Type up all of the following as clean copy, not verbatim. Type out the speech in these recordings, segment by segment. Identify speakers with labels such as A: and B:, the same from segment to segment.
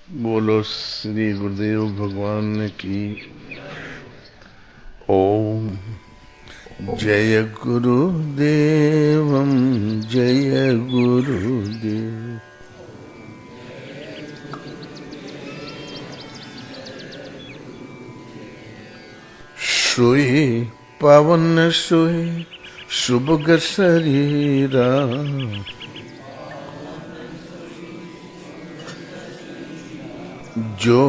A: बोलो श्री गुरुदेव भगवान की। ओम जय गुरुदेवम जय गुरुदेव। सोए पावन सोए शुभग शरीरा, जो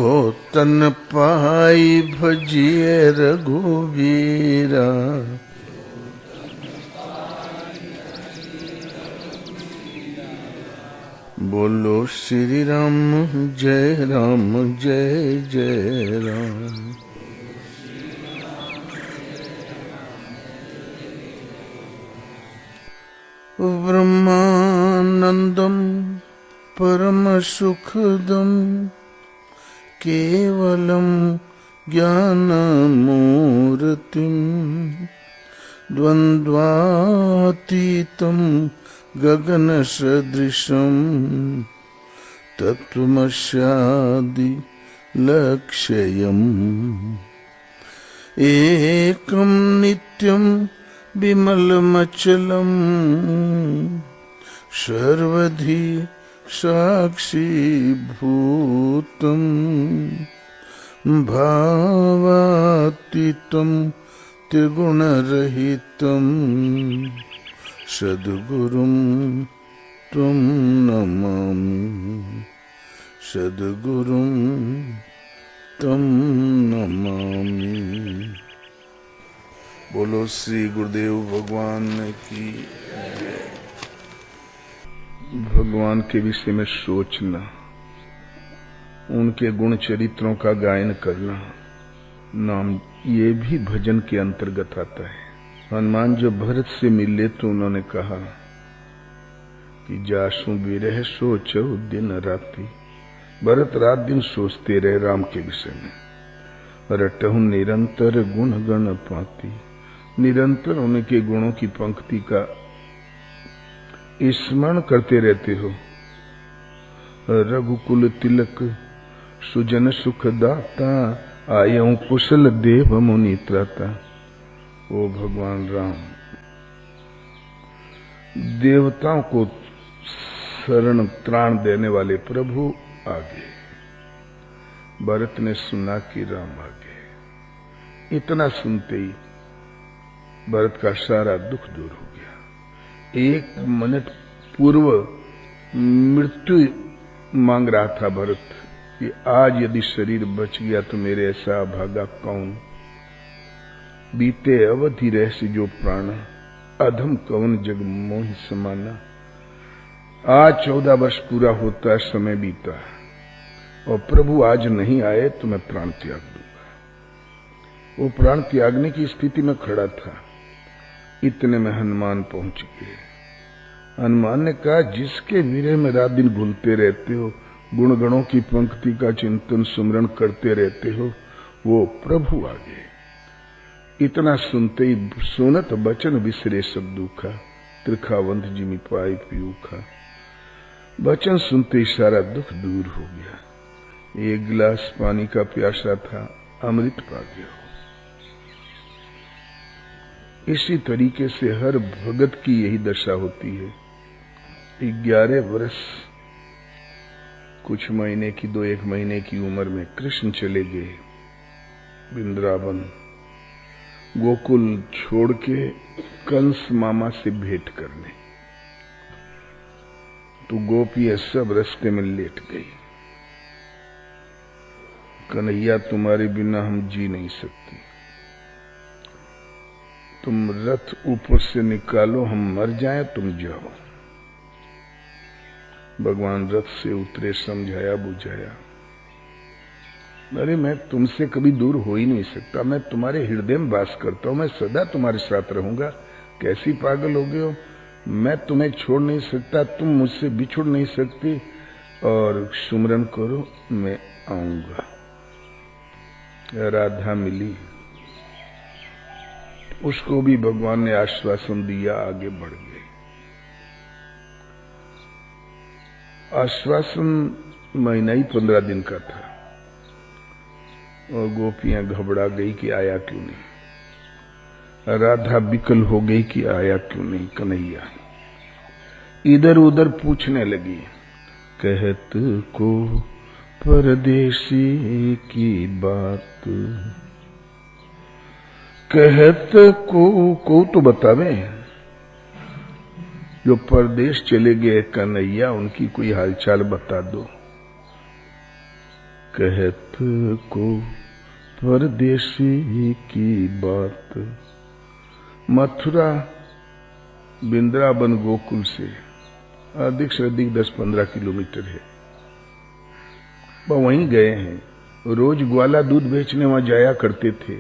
A: तन पाई भजिए रघुवीरा। बोलो श्री राम जय जय राम। ब्रह्मानंदम परम सुखदम केवलम ज्ञानमूर्तिम द्वन्द्वातीतं गगन सदृशं तत्त्वमस्यादि लक्ष्यम्। एकं नित्यं विमलमचलम् सर्वधी साक्षीभूतं भावातीतं त्रिगुणरहितं सद्गुरुं त्वं नमामि। सद्गुरुं त्वं नमामि। बोलो श्री गुरुदेव भगवान की जय। भगवान के विषय में सोचना, उनके गुण चरित्रों का गायन करना, नाम ये भी भजन के अंतर्गत आता है। हनुमान जो भरत से मिले तो उन्होंने कहा कि जासु विरह सोचो दिन राति। भरत रात दिन सोचते रहे राम के विषय में। रटहु निरंतर गुण गण पाती, निरंतर उनके गुणों की पंक्ति का स्मरण करते रहते हो। रघुकुल तिलक सुजन सुख दाता, आयऊ कुशल देव मुनि त्राता। ओ भगवान राम, देवताओं को शरण त्राण देने वाले प्रभु आगे। भरत ने सुना कि राम आगे। इतना सुनते ही भरत का सारा दुख दूर हो गया। एक मिनट पूर्व मृत्यु मांग रहा था भरत कि आज यदि शरीर बच गया तो मेरे ऐसा अभागा कौन। बीते अवधि रहस्य जो प्राण, अधम कवन जग मोहि समाना। आज 14 वर्ष पूरा होता है, समय बीता और प्रभु आज नहीं आए तो मैं प्राण त्याग दूंगा। वो प्राण त्यागने की स्थिति में खड़ा था। इतने में हनुमान पहुंच गए। हनुमान ने कहा, जिसके विरह में रात दिन भूलते रहते हो, गुण गणों की पंक्ति का चिंतन सुमरण करते रहते हो, वो प्रभु आ गए। इतना सुनते ही सुनत बचन विसरे सब दुखा, त्रिखावंत जिमि पाई पीऊखा। वचन सुनते ही सारा दुख दूर हो गया। एक गिलास पानी का प्यासा था, अमृत पा गया। इसी तरीके से हर भगत की यही दशा होती है। 11 वर्ष कुछ महीने की 2-1 महीने की उम्र में कृष्ण चले गए वृंदावन। गोकुल छोड़ के कंस मामा से भेंट करने, तो गोपियां सब रास्ते में लेट गई। कन्हैया, तुम्हारे बिना हम जी नहीं सकते, तुम रथ ऊपर से निकालो, हम मर जाएं, तुम जाओ। भगवान रथ से उतरे, समझाया बुझाया, अरे मैं तुमसे कभी दूर हो ही नहीं सकता, मैं तुम्हारे हृदय में वास करता हूं, मैं सदा तुम्हारे साथ रहूंगा। कैसी पागल हो गए हो, मैं तुम्हें छोड़ नहीं सकता, तुम मुझसे बिछुड़ नहीं सकती, और सुमरन करो, मैं आऊंगा। राधा मिली, उसको भी भगवान ने आश्वासन दिया, आगे बढ़ गए। आश्वासन महीना ही 15 दिन का था और गोपियां घबरा गई कि आया क्यों नहीं। राधा विकल हो गई कि आया क्यों नहीं कन्हैया। इधर उधर पूछने लगी। कहत को परदेसी की बात, कहत को तो बतावे, जो परदेश चले गए कन्हैया उनकी कोई हालचाल बता दो। कहत को परदेसी की बात। मथुरा वृंदावन गोकुल से अधिक से अधिक 10-15 किलोमीटर है। वह वहीं गए हैं। रोज ग्वाला दूध बेचने वहां जाया करते थे।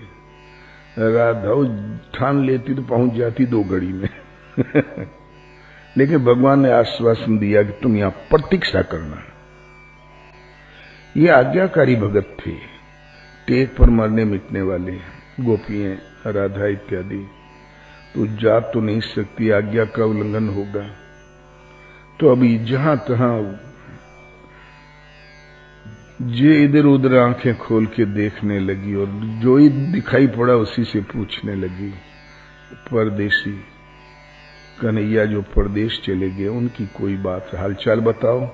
A: राधा ठान लेती तो पहुंच जाती 2 घड़ी में लेकिन भगवान ने आश्वासन दिया कि तुम यहां प्रतीक्षा करना। ये आज्ञाकारी भगत थे, टेक पर मरने मिटने वाले गोपियां, राधा इत्यादि। तो जा तो नहीं सकती, आज्ञा का उल्लंघन होगा। तो अभी जहां तहां जे इधर उधर आंखें खोल के देखने लगी और जो ही दिखाई पड़ा उसी से पूछने लगी। परदेसी कन्हैया जो परदेश चले गए उनकी कोई बात हालचाल बताओ।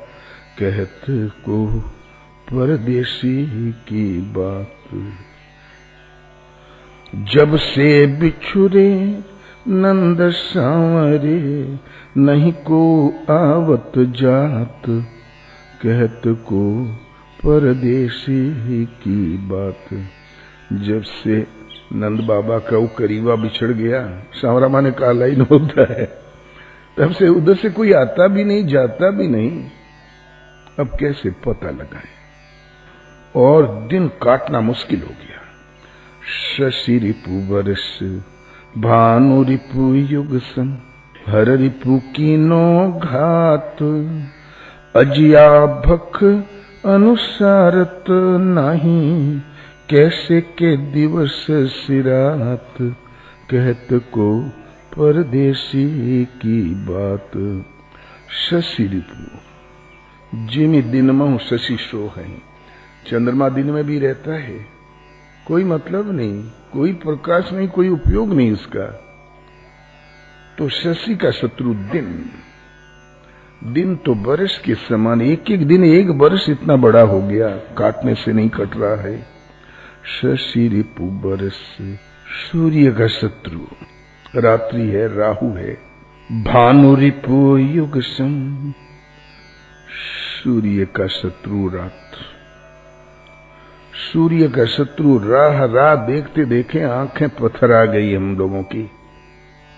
A: कहत को परदेसी की बात। जब से बिछुरे नंद सांवरे, नहीं को आवत जात। कहत को परदेसी की बात। जब से नंद बाबा का वो करीबा बिछड़ गया, सांवरा माने काला ही होता है, तब से उधर से कोई आता भी नहीं जाता भी नहीं। अब कैसे पता लगाए? और दिन काटना मुश्किल हो गया। शशि रिपु बरस भानु रिपु युग सम, हर रिपु कीनो घात। अजिया भख अनुसारत नहीं, कैसे के दिवस सिरात। कहत को परदेसी की बात। शशि रिपु जिमी दिन में शशि शो है। चंद्रमा दिन में भी रहता है, कोई मतलब नहीं, कोई प्रकाश नहीं, कोई उपयोग नहीं उसका। तो शशि का शत्रु दिन। दिन तो बरस के समान, एक एक दिन एक बरस इतना बड़ा हो गया, काटने से नहीं कट रहा है। शशि रिपु बरस, सूर्य का शत्रु रात्रि है, राहु है। भानु रिपु युग सम, सूर्य का शत्रु रात। सूर्य का शत्रु राह देखते देखे आंखें पत्थर आ गई हम लोगों की।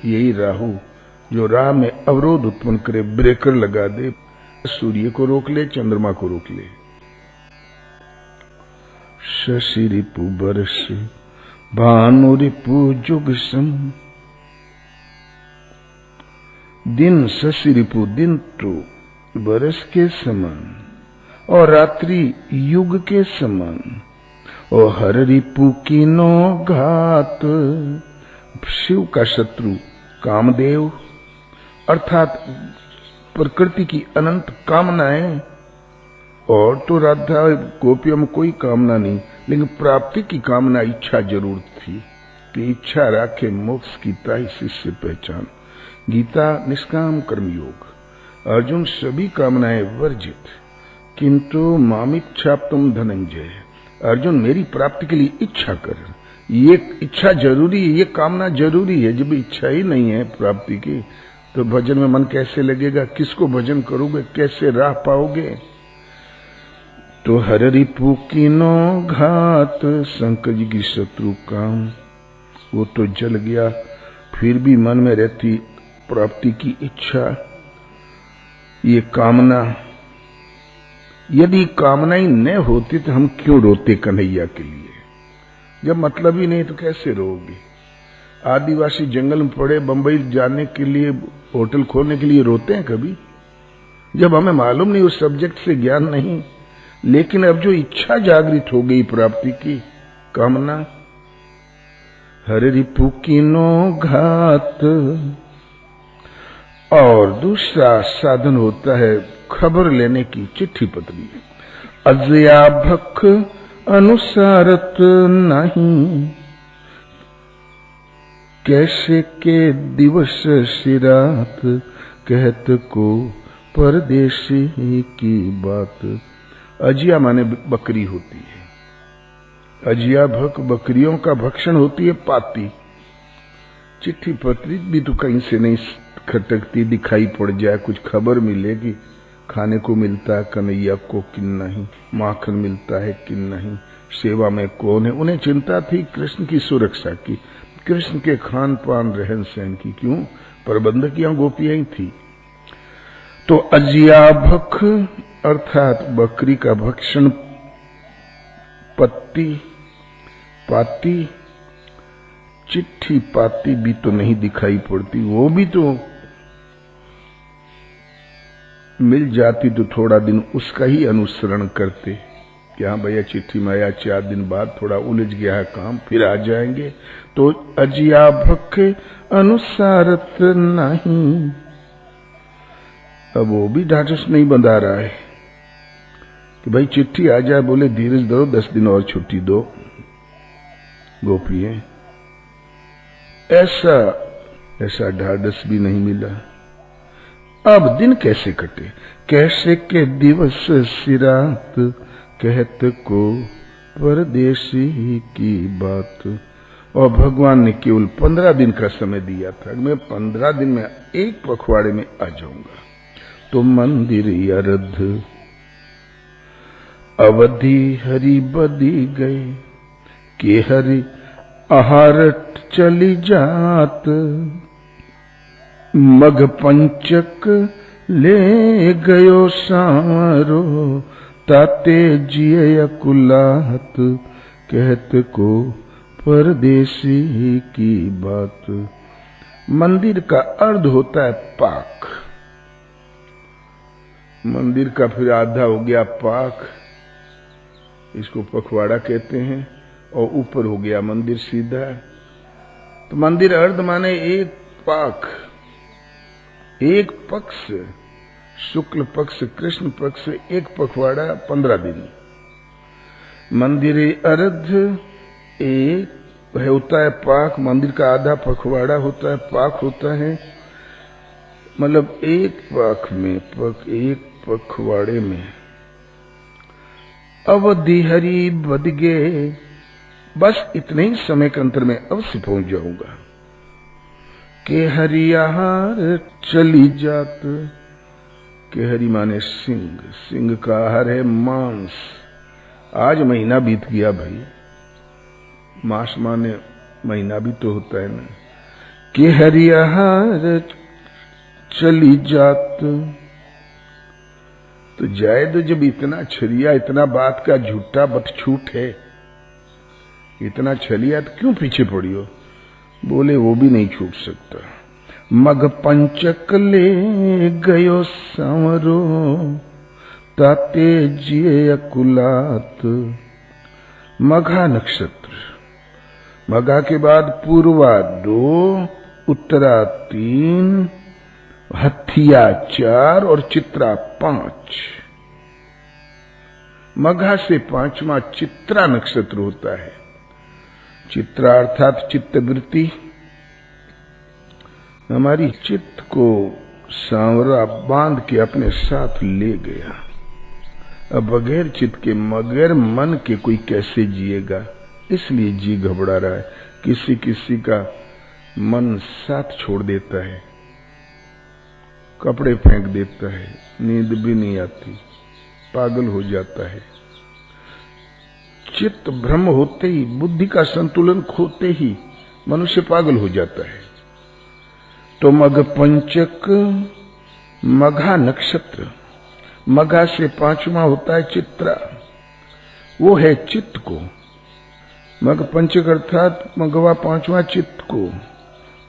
A: यही राहु जो राह में अवरोध उत्पन्न करे, ब्रेकर लगा दे, सूर्य को रोक ले, चंद्रमा को रोक ले। शशि रिपु बरस भानु रिपु जुग सम। दिन शशि रिपु दिन तो बरस के समान और रात्रि युग के समान। और हर रिपु कीनो घात। शिव का शत्रु कामदेव, अर्थात प्रकृति की अनंत कामनाएं। और तो राधा गोपियों में कोई कामना नहीं, लेकिन प्राप्ति की कामना, इच्छा जरूर थी कि इच्छा राखे मोक्ष की ताई शिष्य पहचान। गीता निष्काम कर्मयोग। अर्जुन सभी कामनाएं वर्जित, किंतु मामिच्छाप्तुम धनंजय। अर्जुन मेरी प्राप्ति के लिए इच्छा कर। ये इच्छा जरूरी है, ये कामना जरूरी है। जब इच्छा ही नहीं है प्राप्ति की तो भजन में मन कैसे लगेगा? किसको भजन करोगे? कैसे राह पाओगे? तो हर रिपु कीनो घात। शंकर जी की शत्रु काम, वो तो जल गया, फिर भी मन में रहती प्राप्ति की इच्छा, ये कामना। यदि कामना ही न होती तो हम क्यों रोते कन्हैया के लिए? जब मतलब ही नहीं तो कैसे रोओगे? आदिवासी जंगल में पड़े बंबई जाने के लिए, होटल खोलने के लिए रोते हैं कभी? जब हमें मालूम नहीं, उस सब्जेक्ट से ज्ञान नहीं। लेकिन अब जो इच्छा जागृत हो गई प्राप्ति की, कामना। हर रिपु कीनो घात। और दूसरा साधन होता है खबर लेने की, चिट्ठी पत्री। अजया भख अनुसारत नहीं, कैसे के दिवस सिरात कहत को परदेसी की बात। अजिया माने बकरी होती है, अजिया भक बकरियों का भक्षण होती है पाती। चिट्ठी पत्री भी तो कहीं से नहीं खटकती, दिखाई पड़ जाए, कुछ खबर मिले कि खाने को मिलता है कन्हैया को कि नहीं, माखन मिलता है कि नहीं, सेवा में कौन है। उन्हें चिंता थी कृष्ण की सुरक्षा की, कृष्ण के खान पान रहन सहन की। क्यों? प्रबंधक यहाँ गोपियां ही थी। तो अजिया भख अर्थात बकरी का भक्षण, पत्ती पाती, चिट्ठी पाती भी तो नहीं दिखाई पड़ती, वो भी तो मिल जाती तो थोड़ा दिन उसका ही अनुसरण करते कि हाँ भैया चिट्ठी में आया, 4 दिन बाद थोड़ा उलझ गया है काम, फिर आ जाएंगे। तो अजिया भख अनुसारत नहीं, अब वो भी ढांढस नहीं बंधा रहा है कि भाई चिट्ठी आ जाए, बोले धीरज दो, 10 दिन और छुट्टी दो। गोपियां ऐसा ढांढस भी नहीं मिला। अब दिन कैसे कटे? कैसे के दिवस सिरात कहत को परदेसी की बात। और भगवान ने केवल 15 दिन का समय दिया था, मैं 15 दिन में एक पखवाड़े में आ जाऊंगा। तो मंदिर अरध अवधि हरि बदी गए, के हरि आहारट चली जात, मघ पंचक ले गयो सारो, ताते जिय कुलाहत कहत को परदेसी की बात। मंदिर का अर्ध होता है पाक, मंदिर का फिर आधा हो गया पाक, इसको पखवाड़ा कहते हैं, और ऊपर हो गया मंदिर सीधा। तो मंदिर अर्ध माने एक पाक, एक पक्ष, शुक्ल पक्ष कृष्ण पक्ष, एक पखवाड़ा 15 दिन। मंदिर अर्ध एक होता है पाक, मंदिर का आधा पखवाड़ा होता है पाक होता है, मतलब एक पाक में एक पखवाड़े में। अवधि हरि बद गए, बस इतने ही समय के अंतर में अवश्य पहुंच जाऊंगा। के हरि आहार चली जात, के हरि माने सिंह, सिंह का आहार है मांस। आज महीना बीत गया भाई, मांस माने महीना भी तो होता है ना। के हरि आहार चली जात, तो जाए तो जब इतना छलिया, इतना बात का झूठा बतछूट है, इतना छलिया तो क्यों पीछे पड़ी हो? बोले वो भी नहीं छूट सकता। मघ पंचक ले गयो सांवरो, ताते जिए कुलात। मघा नक्षत्र, मघा के बाद पूर्वा 2, उत्तरा 3, हथिया 4 और चित्रा 5। मघा से 5वां चित्रा नक्षत्र होता है। चित्रा अर्थात चित्तवृत्ति, हमारी चित्त को सांवरा बांध के अपने साथ ले गया। अब बगैर चित्त के, मगर मन के कोई कैसे जिएगा? इसलिए जी घबरा रहा है। किसी किसी का मन साथ छोड़ देता है, कपड़े फेंक देता है, नींद भी नहीं आती, पागल हो जाता है। चित्त भ्रम होते ही, बुद्धि का संतुलन खोते ही मनुष्य पागल हो जाता है। तो मघ पंचक, मघा नक्षत्र, मघा से 5वां होता है चित्रा, वो है चित्त को। मघ पंचक अर्थात मघवा 5वां चित्त को,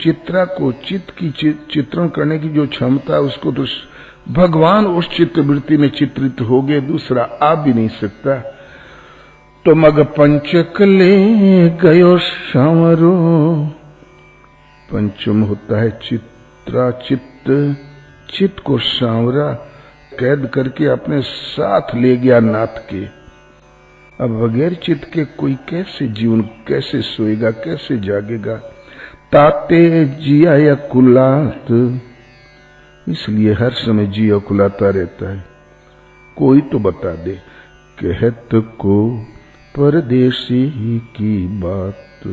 A: चित्रा को, चित्त की चित्रण करने की जो क्षमता, उसको तो भगवान उस चित्तवृत्ति में चित्रित हो गए, दूसरा आ भी नहीं सकता। तो मघ पंचक ले गयो सांवरो, पंचम होता है चित्रा, चित्त, चित्त को सांवरा कैद करके अपने साथ ले गया नाथ के। अब बगैर चित्त के कोई कैसे जीवन, कैसे सोएगा, कैसे जागेगा। ताते जिया या कुलात, इसलिए हर समय जिया कुलाता रहता है। कोई तो बता दे, कहत को परदेसी की बात।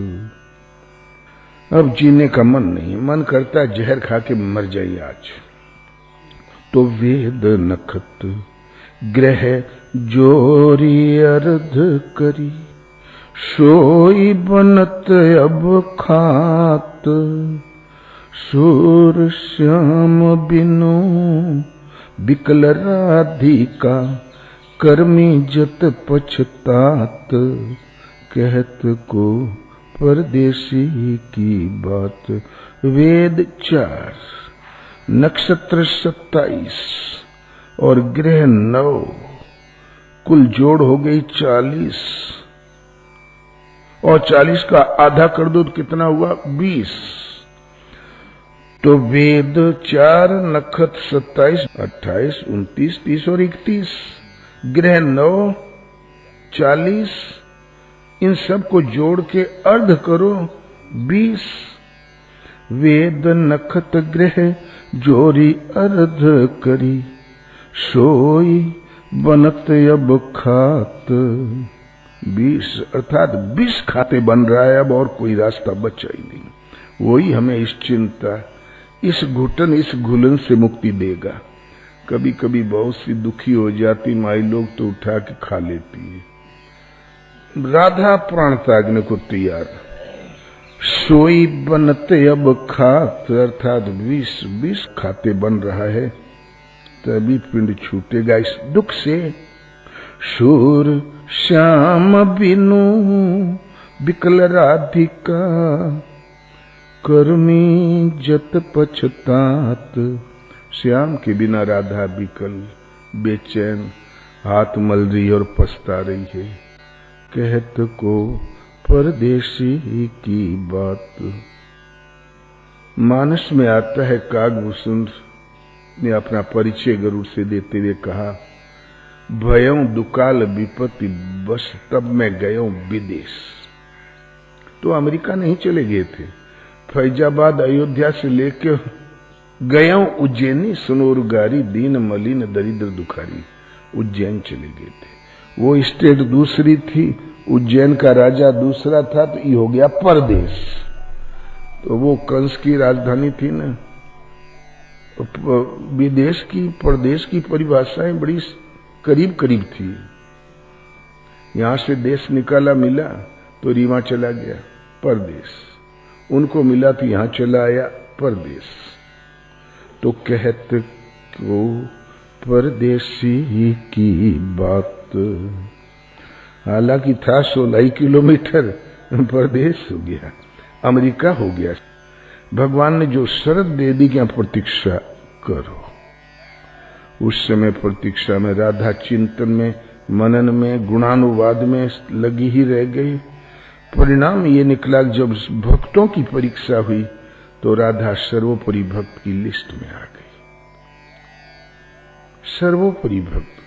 A: अब जीने का मन नहीं, मन करता है जहर खा के मर जाइए आज। तो वेद नखत ग्रह जोरी अर्ध करी, सोई बनत अब खात। सूर श्याम बिनु बिकल राधिका, कर्मी जत पछतात। कहत को परदेसी की बात। वेद 4, नक्षत्र 27 और ग्रह 9, कुल जोड़ हो गई 40। और 40 का आधा कर दो तो कितना हुआ? 20। तो वेद 4, नक्षत्र 27, 28, 29, 30 और 31, ग्रह 9, 40, इन सब को जोड़ के अर्ध करो 20। वेद नखत ग्रह जोरी अर्ध करी, सोई बनत अब खात। 20 अर्थात 20 खाते बन रहा है अब, और कोई रास्ता बचा ही नहीं। वही हमें इस चिंता, इस घुटन, इस घुलन से मुक्ति देगा। कभी कभी बहुत सी दुखी हो जाती माई लोग तो उठा के खा लेती है। राधा प्राण त्यागने को तैयार। सोई बनते अब खात, अर्थात 20 खाते बन रहा है, तभी पिंड छूटेगा इस दुख से। शूर श्याम बिनु बिकल राधिका, कर्मी जत पछतात। श्याम के बिना राधा बिकल, बेचैन, हाथ मल रही और पछता रही है। कहत को परदेसी की बात। मानस में आता है, कागभूषण ने अपना परिचय गरुड़ से देते हुए कहा, भयं दुकाल विपत्ति बस तब मैं गयों विदेश। तो अमेरिका नहीं चले गए थे, फैजाबाद अयोध्या से लेके गयों उज्जैनी, सुनोर गारी दीन मलिन दरिद्र दुखारी, उज्जैन चले गए थे। वो स्टेट दूसरी थी, उज्जैन का राजा दूसरा था, तो ये हो गया परदेश। तो वो कंस की राजधानी थी ना। विदेश की, परदेश की परिभाषाएं बड़ी करीब करीब थी। यहां से देश निकाला मिला तो रीवा चला गया, परदेश। उनको मिला तो यहां चला आया, परदेश। तो कहत को परदेसी की बात। हालांकि था 16 किलोमीटर, परदेश हो गया, अमेरिका हो गया। भगवान ने जो शर्त दे दी कि प्रतीक्षा करो, उस समय प्रतीक्षा में राधा चिंतन में, मनन में, गुणानुवाद में लगी ही रह गई। परिणाम ये निकला, जब भक्तों की परीक्षा हुई तो राधा सर्वोपरि भक्त की लिस्ट में आ गई। सर्वोपरि भक्त।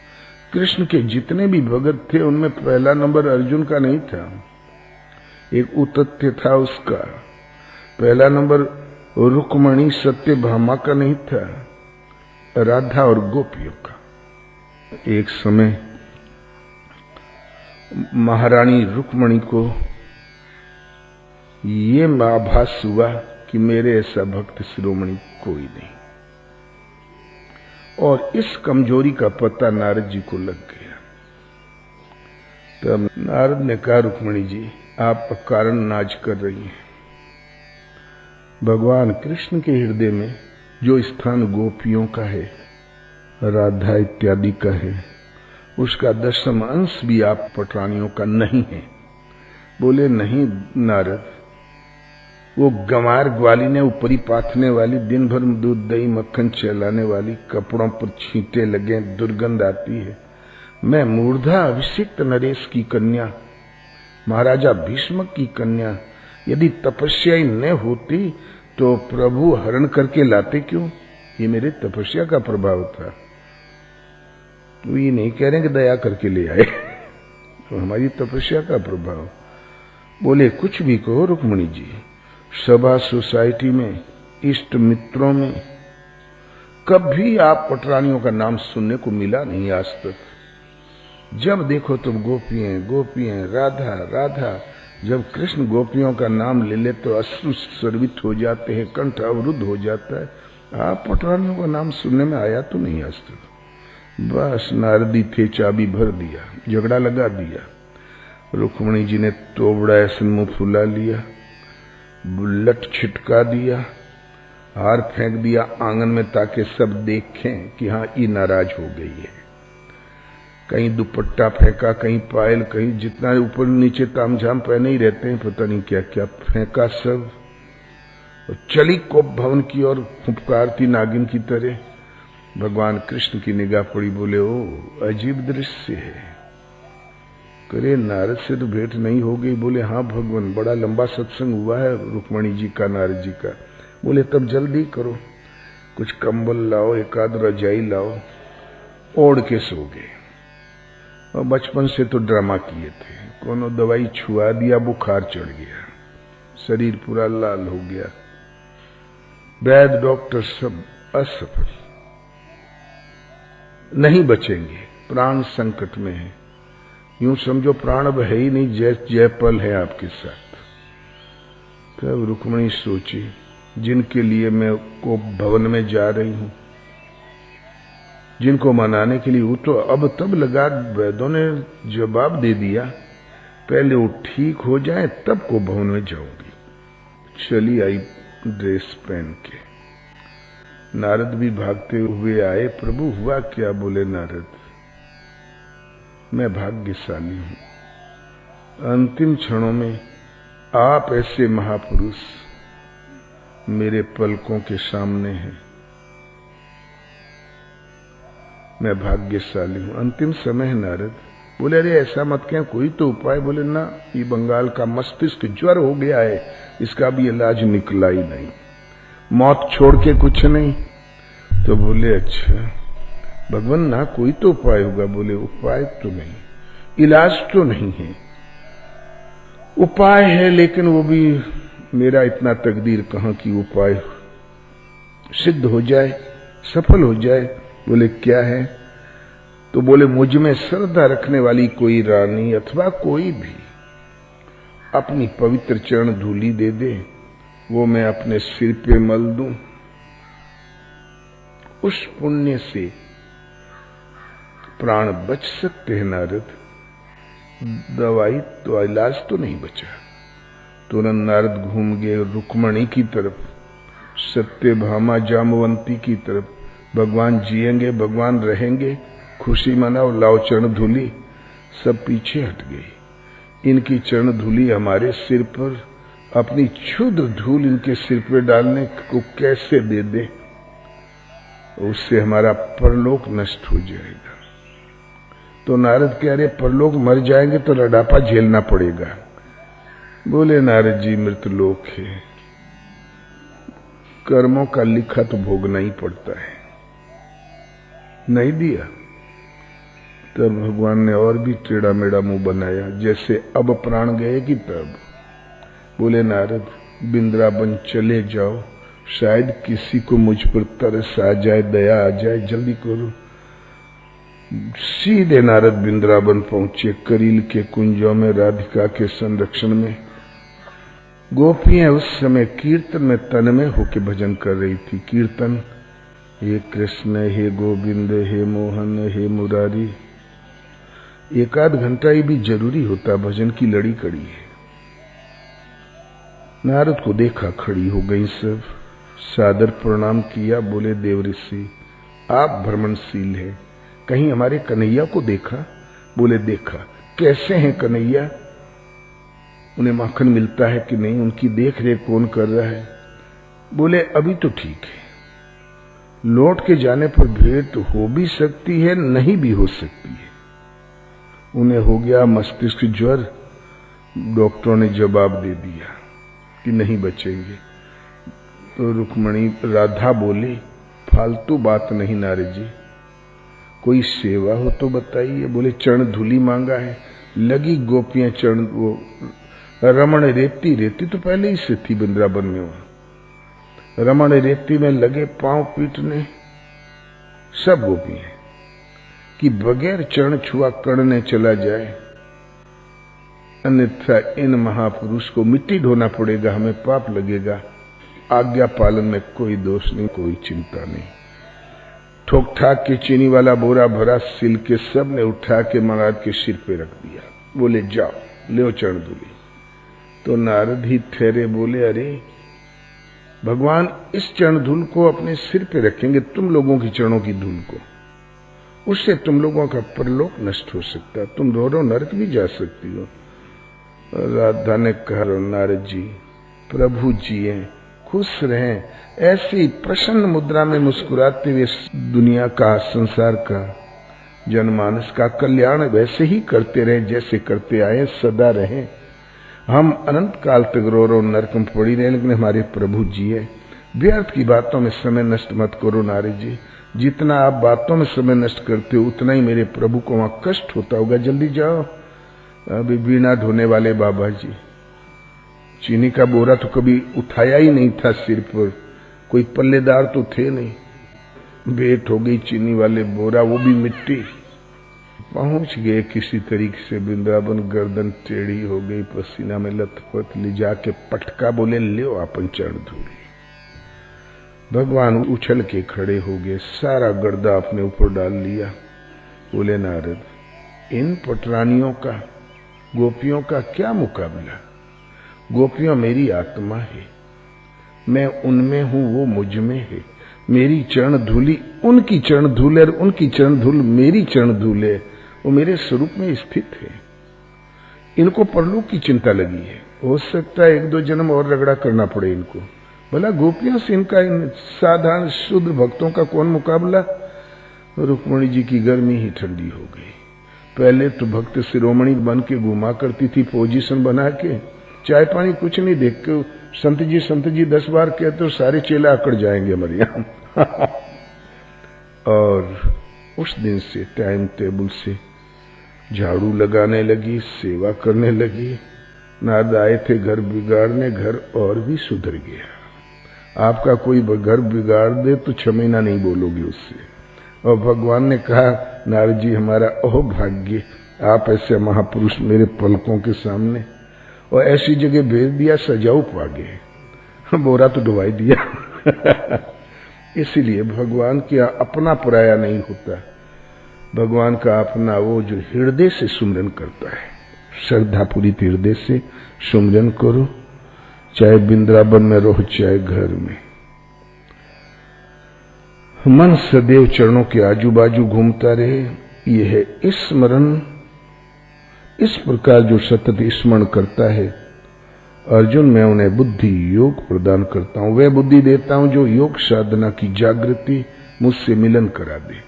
A: कृष्ण के जितने भी भगत थे उनमें पहला नंबर अर्जुन का नहीं था, एक उतत्य था उसका। पहला नंबर रुक्मणी सत्यभामा का नहीं था, राधा और गोपियों का। एक समय महारानी रुक्मणी को ये आभास हुआ कि मेरे ऐसा भक्त शिरोमणि कोई नहीं, और इस कमजोरी का पता नारद जी को लग गया। तब नारद ने कहा, रुक्मणी जी आप कारण नाज कर रही हैं। भगवान कृष्ण के हृदय में जो स्थान गोपियों का है, राधा इत्यादि का है, उसका 10वां अंश भी आप पटरानियों का नहीं है। बोले नहीं नारद, वो गंवार ग्वालिने ऊपरी पाथने वाली, दिन भर दूध दही मक्खन चलाने वाली, कपड़ों पर छींटे लगे, दुर्गंध आती है। मैं मूर्धा अभिषिक्त नरेश की कन्या, महाराजा भीष्म की कन्या, यदि तपस्या ही न होती तो प्रभु हरण करके लाते क्यों? ये मेरे तपस्या का प्रभाव था। तो ये नहीं कह रहे कि दया करके ले आए, तो हमारी तपस्या का प्रभाव। बोले कुछ भी कहो रुक्मणी जी, सभा सोसाइटी में, इष्ट मित्रों में कभी आप पटरानियों का नाम सुनने को मिला नहीं आज तक। जब देखो तब गोपियां गोपियां, राधा राधा। जब कृष्ण गोपियों का नाम ले ले तो अश्रु स्रवित हो जाते हैं, कंठ अवरुद्ध हो जाता है। आप पटरानियों का नाम सुनने में आया तो नहीं आज तक। बस नारदी थे, चाबी भर दिया, झगड़ा लगा दिया। रुक्मणी जी ने तोबड़ा ऐसे मुंह फुला लिया, बुल्लट छिटका दिया, हार फेंक दिया आंगन में ताकि सब देखें कि हाँ ये नाराज हो गई है। कहीं दुपट्टा फेंका, कहीं पायल, कहीं जितना ऊपर नीचे तामझाम पहने ही रहते हैं, पता नहीं क्या क्या फेंका सब। और चली कोप भवन की ओर फुफकारती नागिन की तरह। भगवान कृष्ण की निगाह पड़ी, बोले ओ अजीब दृश्य है। करे नारद से तो भेंट नहीं हो गई? बोले हाँ भगवान, बड़ा लंबा सत्संग हुआ है रुक्मणी जी का, नारद जी का। बोले तब जल्दी करो, कुछ कंबल लाओ, एकाध रजाई लाओ। ओढ़ के सो गए। और बचपन से तो ड्रामा किए थे, कोनो दवाई छुआ दिया, बुखार चढ़ गया, शरीर पूरा लाल हो गया। वैद्य डॉक्टर सब असफल, नहीं बचेंगे, प्राण संकट में है। यूं समझो प्राण अब है ही नहीं, जयपल है आपके साथ। तब रुक्मणी सोची, जिनके लिए मैं को भवन में जा रही हूं, जिनको मनाने के लिए वो तो अब तब लगा, वैद्यों ने जवाब दे दिया पहले वो ठीक हो जाए तब को भवन में जाऊंगी। चली आई ड्रेस पहन के। नारद भी भागते हुए आए। प्रभु हुआ क्या? बोले नारद मैं भाग्यशाली हूं, अंतिम क्षणों में आप ऐसे महापुरुष मेरे पलकों के सामने हैं। मैं भाग्यशाली हूं, अंतिम समय है नारद। बोले अरे ऐसा मत कहें, कोई तो उपाय। बोले ना, ये बंगाल का मस्तिष्क ज्वर हो गया है, इसका भी इलाज निकला ही नहीं, मौत छोड़ के कुछ नहीं। तो बोले अच्छा भगवान ना, कोई तो उपाय होगा। बोले उपाय तो नहीं, इलाज तो नहीं है, उपाय है, लेकिन वो भी मेरा इतना तकदीर कहां कि उपाय सिद्ध हो जाए, सफल हो जाए। बोले क्या है? तो बोले मुझ में श्रद्धा रखने वाली कोई रानी अथवा कोई भी अपनी पवित्र चरण धूली दे दे, वो मैं अपने सिर पे मल दूं, उस पुण्य से प्राण बच सकते हैं नारद। दवाई तो, इलाज तो नहीं बचा। तुरंत नारद घूम गए रुक्मणी की तरफ, सत्यभामा जामवंती की तरफ। भगवान जिएंगे, भगवान रहेंगे, खुशी मनाओ, लाओ चरण धूली। सब पीछे हट गई। इनकी चरण धूली हमारे सिर पर, अपनी क्षुद्र धूल इनके सिर पर डालने को कैसे दे दे? उससे हमारा परलोक नष्ट हो जाएगा। तो नारद कह रहे परलोक मर जाएंगे तो रडापा झेलना पड़ेगा। बोले नारद जी मृतलोक है, कर्मों का लिखा तो भोगना ही पड़ता है। नहीं दिया तब भगवान ने और भी टेढ़ा मेढ़ा मुंह बनाया, जैसे अब प्राण गए कि तब। बोले नारद वृंदावन चले जाओ, शायद किसी को मुझ पर तरस आ जाए, दया आ जाए, जल्दी करो। सीधे नारद वृंदावन पहुंचे, करील के कुंजों में, राधिका के संरक्षण में। गोपियां उस समय कीर्तन में तन्मय होकर भजन कर रही थी। कीर्तन हे कृष्ण, हे गोविंद, हे मोहन, हे मुरारी। एक आध घंटा ही भी जरूरी होता, भजन की लड़ी कड़ी है। नारद को देखा, खड़ी हो गई सब, सादर प्रणाम किया। बोले देव ऋषि आप भ्रमणशील है, कहीं हमारे कन्हैया को देखा? बोले देखा। कैसे हैं कन्हैया? उन्हें माखन मिलता है कि नहीं? उनकी देख रेख कौन कर रहा है? बोले अभी तो ठीक है, लौट के जाने पर भेंट हो भी सकती है, नहीं भी हो सकती है। उन्हें हो गया मस्तिष्क ज्वर, डॉक्टरों ने जवाब दे दिया कि नहीं बचेंगे। तो रुक्मणी राधा बोली फालतू बात नहीं नारद जी, कोई सेवा हो तो बताइए। बोले चरण धूली मांगा है। लगी गोपियां चरण, वो रमण रेती, रेती तो पहले ही से थी वृंदावन में, वो रमण रेती में लगे पांव पीटने सब गोपियां कि बगैर चरण छुआ करने चला जाए, अन्यथा इन महापुरुष को मिट्टी ढोना पड़ेगा, हमें पाप लगेगा। आज्ञा पालन में कोई दोष नहीं, कोई चिंता नहीं। ठोक ठाक के चीनी वाला बोरा भरा सिल के सब ने उठा के महाराज के सिर पे रख दिया। बोले जाओ ले चरण धूली। तो नारद ही ठहरे, बोले अरे भगवान इस चरण धूल को अपने सिर पे रखेंगे, तुम लोगों की चरणों की धूल को, उससे तुम लोगों का परलोक नष्ट हो सकता है, तुम रो नरक भी जा सकती हो। राधा ने कहा नारद जी प्रभु जी हैं, खुश रहें, ऐसी प्रसन्न मुद्रा में मुस्कुराते हुए दुनिया का, संसार का, जनमानस का कल्याण वैसे ही करते रहे जैसे करते आए, सदा रहें। हम अनंत काल तक रो नरक में पड़ी रहे, लेकिन हमारे प्रभु जी है। व्यर्थ की बातों में समय नष्ट मत करो नारद जी, जितना आप बातों में समय नष्ट करते हो उतना ही मेरे प्रभु को वहां कष्ट होता होगा, जल्दी जाओ। अभी बीणा ढोने वाले बाबा जी, चीनी का बोरा तो कभी उठाया ही नहीं था सिर पर, कोई पल्लेदार तो थे नहीं, भेंट हो गई चीनी वाले बोरा, वो भी मिट्टी। पहुंच गए किसी तरीके से वृंदावन, गर्दन टेढ़ी हो गई, पसीना में लथपथ, ले जाके पटका, बोले ले अपन चरण धूली। भगवान उछल के खड़े हो गए, सारा गर्दा अपने ऊपर डाल लिया। बोले नारद इन पटरानियों का, गोपियों का क्या मुकाबला। गोपियां मेरी आत्मा है, मैं उनमें हूं, वो मुझ में है। मेरी चरण धूली उनकी चरण धूल है, उनकी चरण धूल मेरी चरण धूल है, वो मेरे स्वरूप में स्थित है। इनको परलोक की चिंता लगी है, हो सकता है एक दो जन्म और रगड़ा करना पड़े इनको। भला गोपियों से इनका, इन साधारण शुद्ध भक्तों का कौन मुकाबला। रुक्मणी जी की गर्मी ही ठंडी हो गई। पहले तो भक्त शिरोमणि बन के घुमा करती थी, पोजीशन बना के, चाय पानी कुछ नहीं देख के संत जी 10 बार कहते तो सारे चेला आकड़ जाएंगे हमारे यहां। और उस दिन से टाइम टेबल से झाड़ू लगाने लगी, सेवा करने लगी। नारद आए थे घर बिगाड़ने, घर और भी सुधर गया। आपका कोई घर बिगाड़ दे तो 6 महीना नहीं बोलोगे उससे। और भगवान ने कहा नारद जी हमारा ओह भाग्य, आप ऐसे महापुरुष मेरे पलकों के सामने, और ऐसी जगह भेज दिया सजाऊ पा गए, बोरा तो डुबाई दिया। इसीलिए भगवान का अपना पराया नहीं होता, भगवान का अपना वो जो हृदय से सुमिरन करता है। श्रद्धा पूरी हृदय से सुमिरन करो, चाहे वृंदावन में रहो चाहे घर में। मन सदैव चरणों के आजू बाजू घूमता रहे, यह है स्मरण। इस प्रकार जो सतत स्मरण करता है अर्जुन, मैं उन्हें बुद्धि योग प्रदान करता हूं, वह बुद्धि देता हूं जो योग साधना की जागृति मुझसे मिलन करा दे।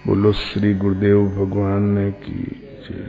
A: बोलो श्री गुरुदेव भगवान ने की जय।